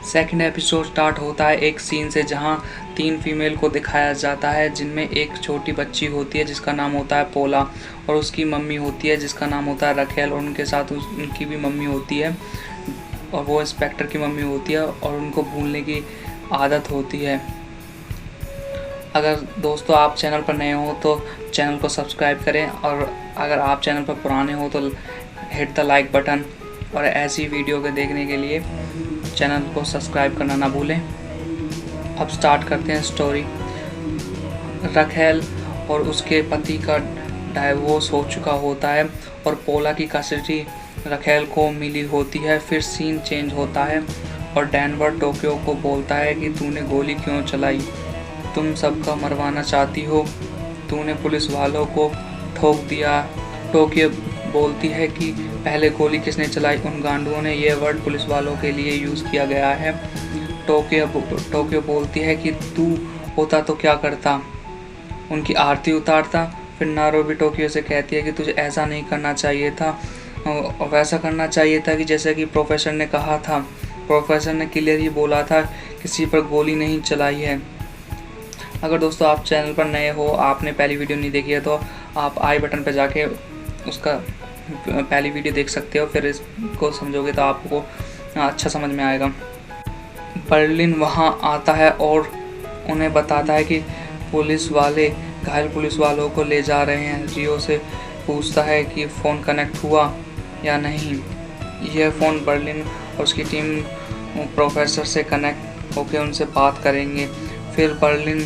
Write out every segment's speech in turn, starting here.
Second episode start होता है एक सीन से जहां 3 फीमेल को दिखाया जाता है, जिनमें एक छोटी बच्ची होती है जिसका नाम होता है पोला, और उसकी मम्मी होती है जिसका नाम होता है रखेल, और उनके साथ उनकी भी मम्मी होती है और वो इंस्पेक्टर की मम्मी होती है और उनको भूलने की आदत होती है। अगर दोस्तों आप चैनल पर नए हो तो चैनल को सब्सक्राइब करें, और अगर आप चैनल पर पुराने हो तो हिट द लाइक बटन, और ऐसी वीडियो के देखने के लिए चैनल को सब्सक्राइब करना ना भूलें। अब स्टार्ट करते हैं स्टोरी। रखेल और उसके पति का डाइवोर्स हो चुका होता है और पोला की कस्टडी रखेल को मिली होती है। फिर सीन चेंज होता है और डेनवर टोक्यो को बोलता है कि तूने गोली क्यों चलाई, तुम सबका मरवाना चाहती हो, तूने पुलिस वालों को ठोक दिया। टोक्यो बोलती है कि पहले गोली किसने चलाई, उन गांडुओं ने। यह वर्ड पुलिस वालों के लिए यूज़ किया गया है। टोक्यो बोलती है कि तू होता तो क्या करता, उनकी आरती उतारता। फिर नारो भी टोक्यो से कहती है कि तुझे ऐसा नहीं करना चाहिए था, और वैसा करना चाहिए था कि जैसे कि प्रोफेसर ने कहा था। प्रोफेसर ने क्लियर ही बोला था किसी पर गोली नहीं चलाई है। अगर दोस्तों आप चैनल पर नए हो, आपने पहली वीडियो नहीं देखी है, तो आप आई बटन पर जाके उसका पहली वीडियो देख सकते हो, फिर इसको समझोगे तो आपको अच्छा समझ में आएगा। बर्लिन वहां आता है और उन्हें बताता है कि पुलिस वाले घायल पुलिस वालों को ले जा रहे हैं। रियो से पूछता है कि फ़ोन कनेक्ट हुआ या नहीं। यह फ़ोन बर्लिन और उसकी टीम प्रोफेसर से कनेक्ट होकर उनसे बात करेंगे। फिर बर्लिन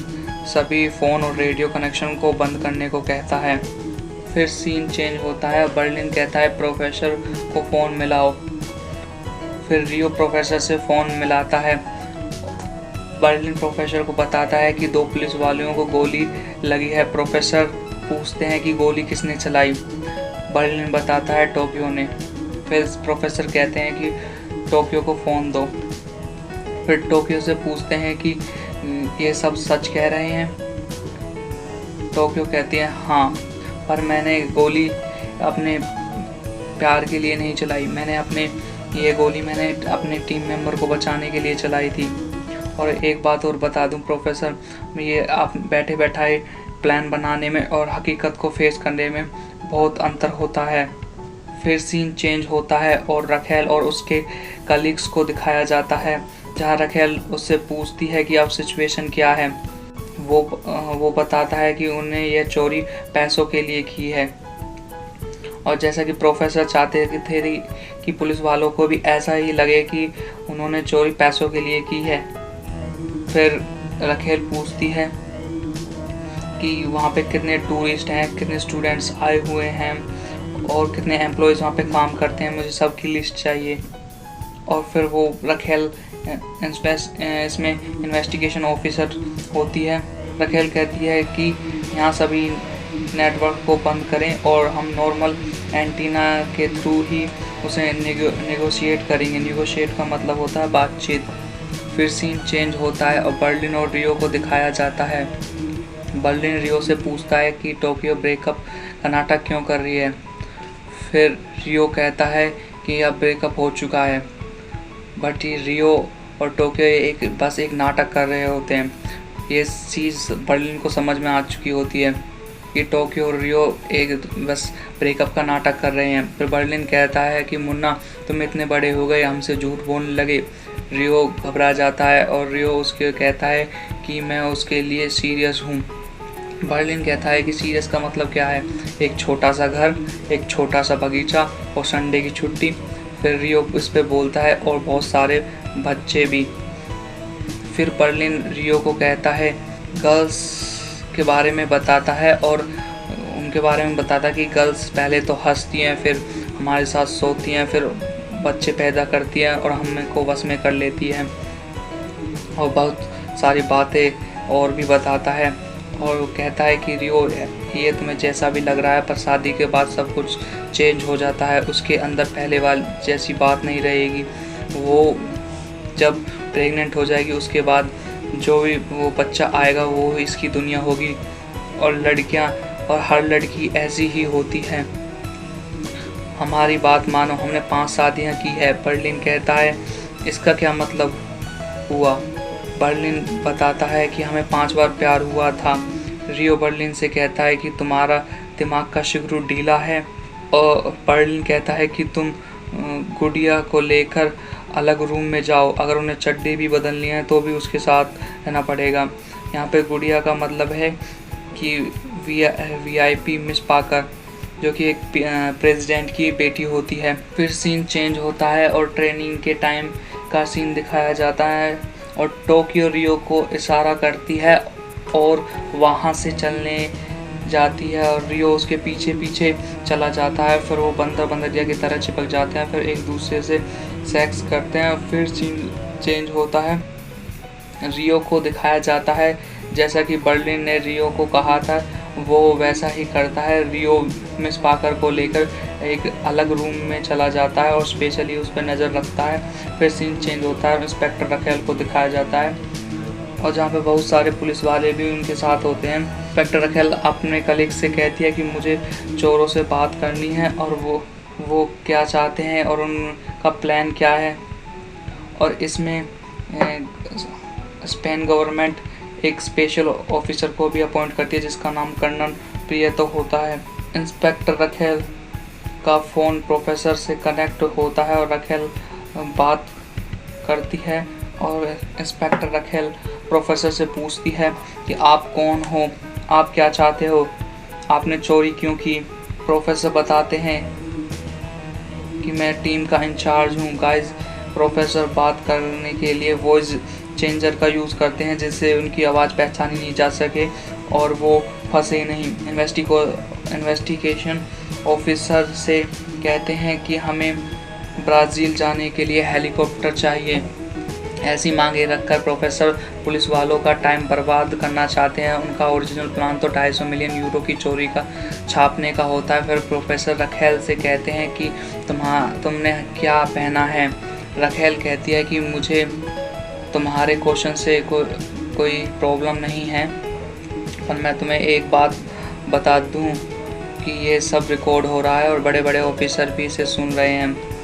सभी फ़ोन और रेडियो कनेक्शन को बंद करने को कहता है। फिर सीन चेंज होता है। बर्लिन कहता है प्रोफेसर को फ़ोन मिलाओ। फिर रियो प्रोफेसर से फ़ोन मिलाता है। बर्लिन प्रोफेसर को बताता है कि 2 पुलिस वालों को गोली लगी है। प्रोफेसर पूछते हैं कि गोली किसने चलाई। बर्लिन बताता है टोक्यो ने। फिर प्रोफेसर कहते हैं कि टोक्यो को फ़ोन दो। फिर टोक्यो से पूछते हैं कि ये सब सच कह रहे हैं। टोक्यो कहती है हाँ, पर मैंने गोली अपने प्यार के लिए नहीं चलाई, मैंने अपने टीम मेंबर को बचाने के लिए चलाई थी। और एक बात और बता दूं प्रोफेसर, ये आप बैठे बैठाए प्लान बनाने में और हकीकत को फेस करने में बहुत अंतर होता है। फिर सीन चेंज होता है और रखेल और उसके कलीग्स को दिखाया जाता है, जहां रखेल उससे पूछती है कि अब सिचुएशन क्या है। वो बताता है कि उन्हें यह चोरी पैसों के लिए की है, और जैसा कि प्रोफेसर चाहते थे कि पुलिस वालों को भी ऐसा ही लगे कि उन्होंने चोरी पैसों के लिए की है। फिर रखेल पूछती है कि वहाँ पे कितने टूरिस्ट हैं, कितने स्टूडेंट्स आए हुए हैं और कितने एम्प्लॉयज़ वहाँ पे काम करते हैं, मुझे सबकी लिस्ट चाहिए। और फिर वो रखेल इसमें इन्वेस्टिगेशन ऑफिसर होती है। रखेल कहती है कि यहाँ सभी नेटवर्क को बंद करें और हम नॉर्मल एंटीना के थ्रू ही उसे नेगोशिएट करेंगे। नेगोशिएट का मतलब होता है बातचीत। फिर सीन चेंज होता है और बर्लिन और रियो को दिखाया जाता है। बर्लिन रियो से पूछता है कि टोक्यो ब्रेकअप का नाटक क्यों कर रही है। फिर रियो कहता है कि अब ब्रेकअप हो चुका है, बट रियो और टोक्यो बस एक नाटक कर रहे होते हैं। ये चीज़ बर्लिन को समझ में आ चुकी होती है कि टोक्यो और रियो बस ब्रेकअप का नाटक कर रहे हैं। फिर बर्लिन कहता है कि मुन्ना तुम इतने बड़े हो गए, हमसे झूठ बोलने लगे। रियो घबरा जाता है और रियो उसके कहता है कि मैं उसके लिए सीरियस हूँ। बर्लिन कहता है कि सीरियस का मतलब क्या है, एक छोटा सा घर, एक छोटा सा बगीचा और संडे की छुट्टी। फिर रियो इस पे बोलता है और बहुत सारे बच्चे भी। फिर बर्लिन रियो को कहता है गर्ल्स के बारे में बताता है और उनके बारे में बताता है कि गर्ल्स पहले तो हंसती हैं, फिर हमारे साथ सोती हैं, फिर बच्चे पैदा करती हैं और हमको बस में कर लेती हैं, और बहुत सारी बातें और भी बताता है। और वो कहता है कि रियो ये तुम्हें जैसा भी लग रहा है, पर शादी के बाद सब कुछ चेंज हो जाता है, उसके अंदर पहले वाली जैसी बात नहीं रहेगी। वो जब प्रेग्नेंट हो जाएगी उसके बाद जो भी वो बच्चा आएगा वो इसकी दुनिया होगी, और लड़कियां और हर लड़की ऐसी ही होती है। हमारी बात मानो, हमने 5 शादियां की है। बर्लिन कहता है इसका क्या मतलब, हुआ। बर्लिन बताता है कि हमें 5 बार प्यार हुआ था। रियो बर्लिन से कहता है कि तुम्हारा दिमाग का स्क्रू ढीला है, और बर्लिन कहता है कि तुम गुड़िया को लेकर अलग रूम में जाओ, अगर उन्हें चड्डी भी बदलनी है तो भी उसके साथ रहना पड़ेगा। यहाँ पे गुड़िया का मतलब है कि VIP मिस पाकर, जो कि एक प्रेसिडेंट की बेटी होती है। फिर सीन चेंज होता है और ट्रेनिंग के टाइम का सीन दिखाया जाता है, और टोक्यो रियो को इशारा करती है और वहाँ से चलने जाती है, और रियो उसके पीछे पीछे चला जाता है। फिर वो बंदरिया की तरह चिपक जाते हैं, फिर एक दूसरे से सेक्स करते हैं। फिर सीन चेंज होता है, रियो को दिखाया जाता है जैसा कि बर्लिन ने रियो को कहा था, वो वैसा ही करता है। रियो मिस पाकर को लेकर एक अलग रूम में चला जाता है और स्पेशली उस पर नज़र रखता है। फिर सीन चेंज होता है, इंस्पेक्टर रखेल को दिखाया जाता है, और जहाँ पे बहुत सारे पुलिस वाले भी उनके साथ होते हैं। इंस्पेक्टर रखेल अपने कलीग से कहती है कि मुझे चोरों से बात करनी है, और वो क्या चाहते हैं और उनका प्लान क्या है। और इसमें स्पेन गवर्नमेंट एक स्पेशल ऑफिसर को भी अपॉइंट करती है जिसका नाम कर्नल प्रियतो होता है। इंस्पेक्टर रखेल का फ़ोन प्रोफेसर से कनेक्ट होता है और रखेल बात करती है, और इंस्पेक्टर रखेल प्रोफेसर से पूछती है कि आप कौन हो, आप क्या चाहते हो, आपने चोरी क्यों की। प्रोफेसर बताते हैं कि मैं टीम का इंचार्ज हूँ। गाइस, प्रोफेसर बात करने के लिए वॉइस चेंजर का यूज़ करते हैं जिससे उनकी आवाज़ पहचानी नहीं जा सके और वो फंसे नहीं। इन्वेस्टिगेशन ऑफिसर से कहते हैं कि हमें ब्राज़ील जाने के लिए हेलीकॉप्टर चाहिए। ऐसी मांगे रखकर प्रोफेसर पुलिस वालों का टाइम बर्बाद करना चाहते हैं। उनका ओरिजिनल प्लान तो 250 मिलियन यूरो की चोरी का छापने का होता है। फिर प्रोफेसर रखेल से कहते हैं कि तुमने क्या पहना है। रखेल कहती है कि मुझे तुम्हारे क्वेश्चन से कोई प्रॉब्लम नहीं है, पर मैं तुम्हें एक बात बता दूं कि ये सब रिकॉर्ड हो रहा है और बड़े बड़े ऑफिसर भी इसे सुन रहे हैं।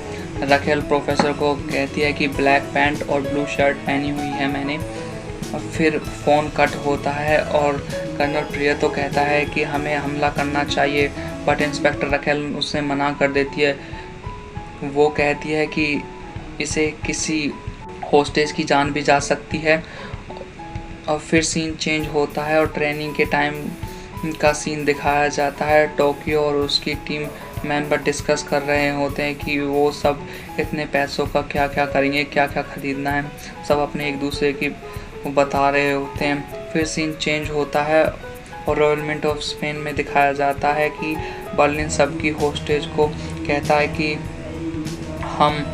रखेल प्रोफेसर को कहती है कि ब्लैक पैंट और ब्लू शर्ट पहनी हुई है मैंने। और फिर फ़ोन कट होता है और कर्नल प्रियतो कहता है कि हमें हमला करना चाहिए, बट इंस्पेक्टर रखेल उससे मना कर देती है। वो कहती है कि इसे किसी होस्टेज की जान भी जा सकती है। और फिर सीन चेंज होता है और ट्रेनिंग के टाइम का सीन दिखाया जाता है। टोक्यो और उसकी टीम मेंबर डिस्कस कर रहे होते हैं कि वो सब इतने पैसों का क्या क्या करेंगे, क्या क्या ख़रीदना है, सब अपने एक दूसरे की बता रहे होते हैं। फिर सीन चेंज होता है और रॉयल मिंट ऑफ स्पेन में दिखाया जाता है कि बर्लिन सबकी होस्टेज को कहता है कि हम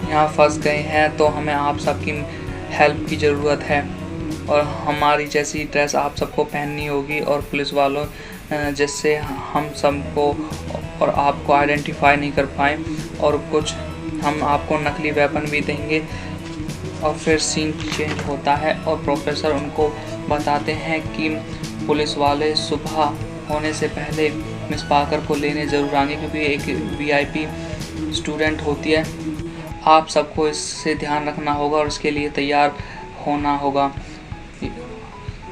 यहाँ फंस गए हैं तो हमें आप सबकी हेल्प की ज़रूरत है, और हमारी जैसी ड्रेस आप सबको पहननी होगी और पुलिस वालों जिससे हम सबको और आपको आइडेंटिफाई नहीं कर पाएँ, और कुछ हम आपको नकली वेपन भी देंगे। और फिर सीन चेंज होता है और प्रोफेसर उनको बताते हैं कि पुलिस वाले सुबह होने से पहले मिस पाकर को लेने ज़रूर आएंगे क्योंकि एक VIP स्टूडेंट होती है। आप सबको इससे ध्यान रखना होगा और इसके लिए तैयार होना होगा।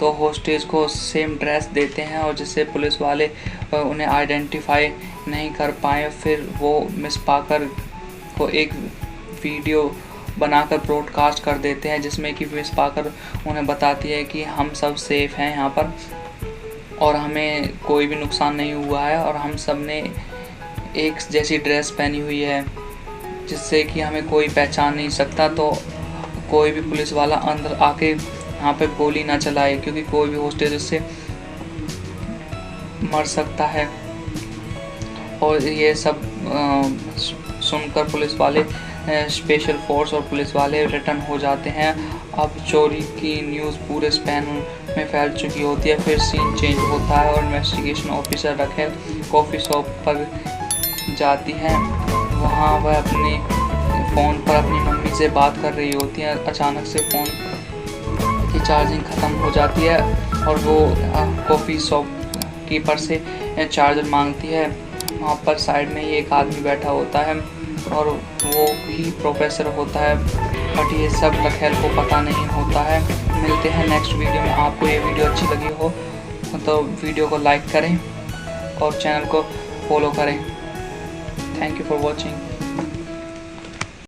तो होस्टेज को सेम ड्रेस देते हैं और जिससे पुलिस वाले उन्हें आइडेंटिफाई नहीं कर पाए। फिर वो मिस पाकर को एक वीडियो बनाकर ब्रॉडकास्ट कर देते हैं जिसमें कि मिस पाकर उन्हें बताती है कि हम सब सेफ़ हैं यहाँ पर और हमें कोई भी नुकसान नहीं हुआ है, और हम सब ने एक जैसी ड्रेस पहनी हुई है जिससे कि हमें कोई पहचान नहीं सकता। तो कोई भी पुलिस वाला अंदर आके यहाँ पे गोली ना चलाए क्योंकि कोई भी होस्टेज इससे मर सकता है। और ये सब सुनकर पुलिस वाले स्पेशल फोर्स और पुलिस वाले रिटर्न हो जाते हैं। अब चोरी की न्यूज़ पूरे स्पेन में फैल चुकी होती है। फिर सीन चेंज होता है और इन्वेस्टिगेशन ऑफिसर रखेल कॉफ़ी शॉप पर जाती हैं। वहाँ वह अपने फ़ोन पर अपनी मम्मी से बात कर रही होती है। अचानक से फ़ोन की चार्जिंग ख़त्म हो जाती है और वो कॉफ़ी शॉप कीपर से चार्जर मांगती है। वहाँ पर साइड में ही एक आदमी बैठा होता है और वो ही प्रोफेसर होता है। बट ये सब लखेल को पता नहीं होता है। मिलते हैं नेक्स्ट वीडियो में। आपको ये वीडियो अच्छी लगी हो तो वीडियो को लाइक करें और चैनल को फॉलो करें। Thank you for watching.